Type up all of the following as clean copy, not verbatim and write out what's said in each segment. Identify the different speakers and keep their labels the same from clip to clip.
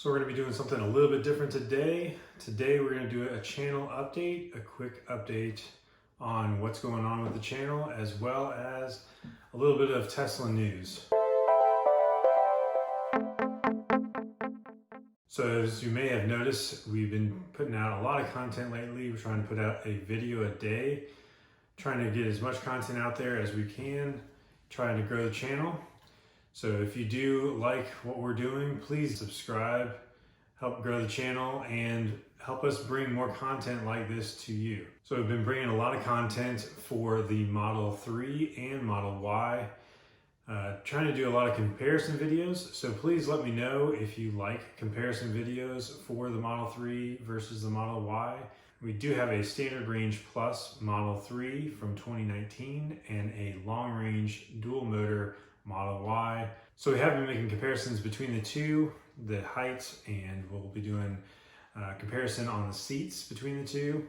Speaker 1: So we're going to be doing something a little bit different today. Today we're going to do a channel update, a quick update on what's going on with the channel, as well as a little bit of Tesla news. So as you may have noticed, we've been putting out a lot of content lately. We're trying to put out a video a day, trying to get as much content out there as we can, trying to grow the channel. So if you do like what we're doing, please subscribe, help grow the channel, and help us bring more content like this to you. So we've been bringing a lot of content for the Model 3 and Model Y, trying to do a lot of comparison videos. So please let me know if you like comparison videos for the Model 3 versus the Model Y. We do have a Standard Range Plus Model 3 from 2019 and a Long Range Dual Motor Model Y. So we have been making comparisons between the two, the height, and we'll be doing a comparison on the seats between the two.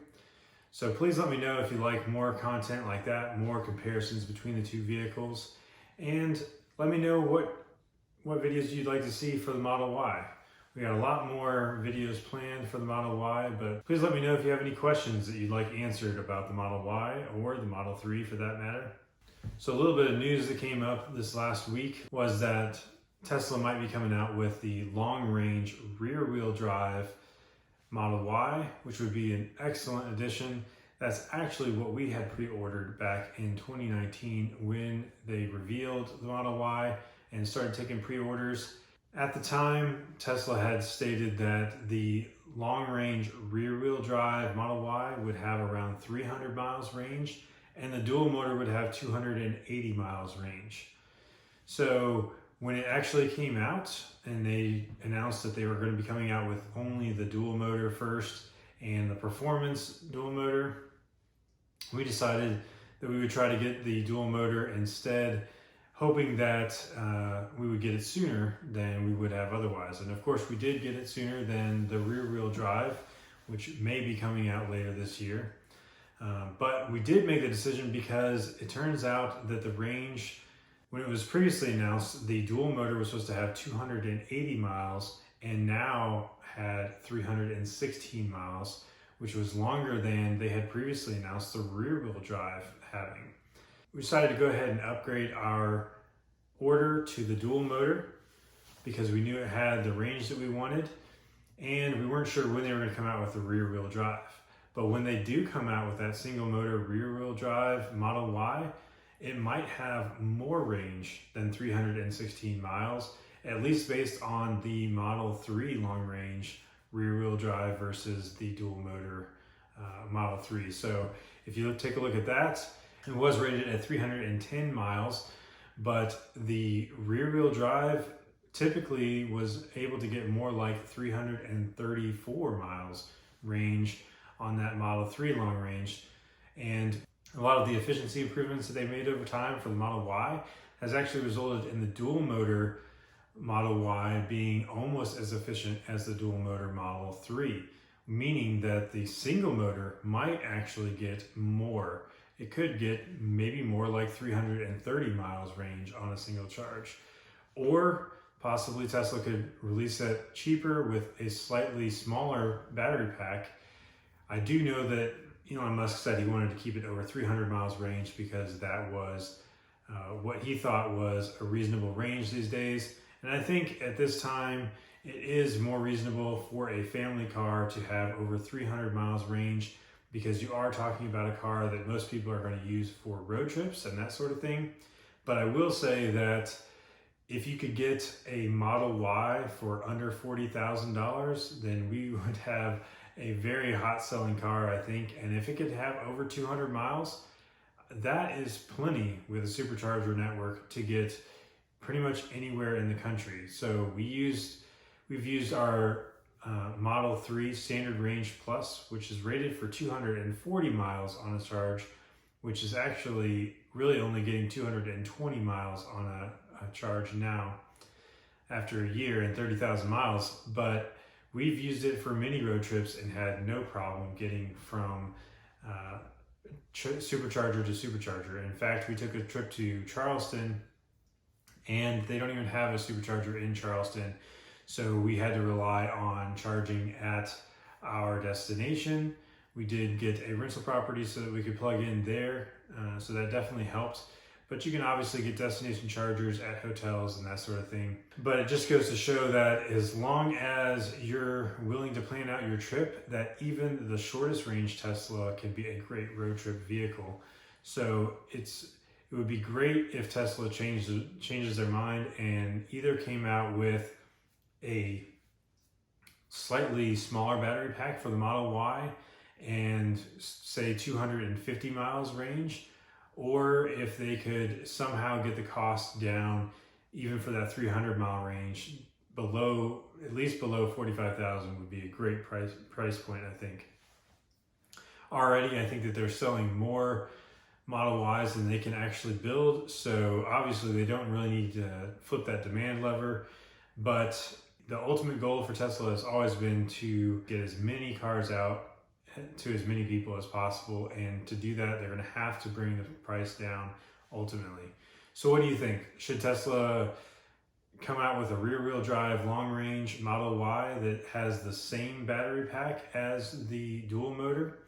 Speaker 1: So please let me know if you like more content like that, more comparisons between the two vehicles, and let me know what videos you'd like to see for the Model Y. We got a lot more videos planned for the Model Y, but please let me know if you have any questions that you'd like answered about the Model Y or the Model 3 for that matter. So a little bit of news that came up this last week was that Tesla might be coming out with the long-range rear-wheel drive Model Y, which would be an excellent addition. That's actually what we had pre-ordered back in 2019 when they revealed the Model Y and started taking pre-orders. At the time, Tesla had stated that the long-range rear-wheel drive Model Y would have around 300 miles range, and the dual motor would have 280 miles range. So when it actually came out and they announced that they were going to be coming out with only the dual motor first and the performance dual motor, we decided that we would try to get the dual motor instead, hoping that we would get it sooner than we would have otherwise. And of course we did get it sooner than the rear wheel drive, which may be coming out later this year. But we did make the decision because it turns out that the range, when it was previously announced, the dual motor was supposed to have 280 miles and now had 316 miles, which was longer than they had previously announced the rear wheel drive having. We decided to go ahead and upgrade our order to the dual motor because we knew it had the range that we wanted, and we weren't sure when they were going to come out with the rear wheel drive. But when they do come out with that single motor rear wheel drive Model Y, it might have more range than 316 miles, at least based on the Model 3 long range rear wheel drive versus the dual motor Model 3. So if you take a look at that, it was rated at 310 miles, but the rear wheel drive typically was able to get more like 334 miles range on that Model 3 long range. And a lot of the efficiency improvements that they made over time for the Model Y has actually resulted in the dual motor Model Y being almost as efficient as the dual motor Model 3, meaning that the single motor might actually get more. It could get maybe more like 330 miles range on a single charge. Or possibly Tesla could release it cheaper with a slightly smaller battery pack. I do know that Elon Musk said he wanted to keep it over 300 miles range because that was what he thought was a reasonable range these days. And I think at this time, it is more reasonable for a family car to have over 300 miles range because you are talking about a car that most people are going to use for road trips and that sort of thing. But I will say that if you could get a Model Y for under $40,000, then we would have a very hot selling car, I think. And if it could have over 200 miles, that is plenty with a supercharger network to get pretty much anywhere in the country. So we've used our Model 3 Standard Range Plus, which is rated for 240 miles on a charge, which is actually really only getting 220 miles on a charge now after a year and 30,000 miles. But we've used it for many road trips and had no problem getting from supercharger to supercharger. In fact, we took a trip to Charleston and they don't even have a supercharger in Charleston. So we had to rely on charging at our destination. We did get a rental property so that we could plug in there. So that definitely helped. But you can obviously get destination chargers at hotels and that sort of thing. But it just goes to show that as long as you're willing to plan out your trip, that even the shortest range Tesla can be a great road trip vehicle. So it would be great if Tesla changes their mind and either came out with a slightly smaller battery pack for the Model Y and say 250 miles range, or if they could somehow get the cost down even for that 300-mile range below, at least below 45,000 would be a great price point, I think. Already, I think that they're selling more Model Ys than they can actually build, so obviously they don't really need to flip that demand lever, but the ultimate goal for Tesla has always been to get as many cars out to as many people as possible, and to do that they're going to have to bring the price down ultimately. So what do you think? Should Tesla come out with a rear-wheel drive long-range Model Y that has the same battery pack as the dual motor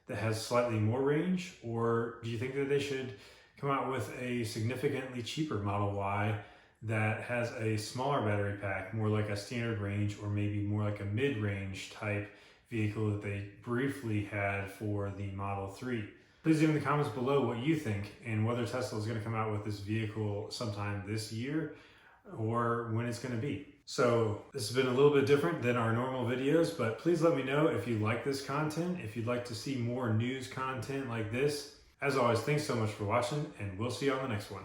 Speaker 1: that has slightly more range, or do you think that they should come out with a significantly cheaper Model Y that has a smaller battery pack, more like a standard range, or maybe more like a mid-range type vehicle that they briefly had for the Model 3? Please leave in the comments below what you think and whether Tesla is going to come out with this vehicle sometime this year or when it's going to be. So this has been a little bit different than our normal videos, but please let me know if you like this content, if you'd like to see more news content like this. As always, thanks so much for watching, and we'll see you on the next one.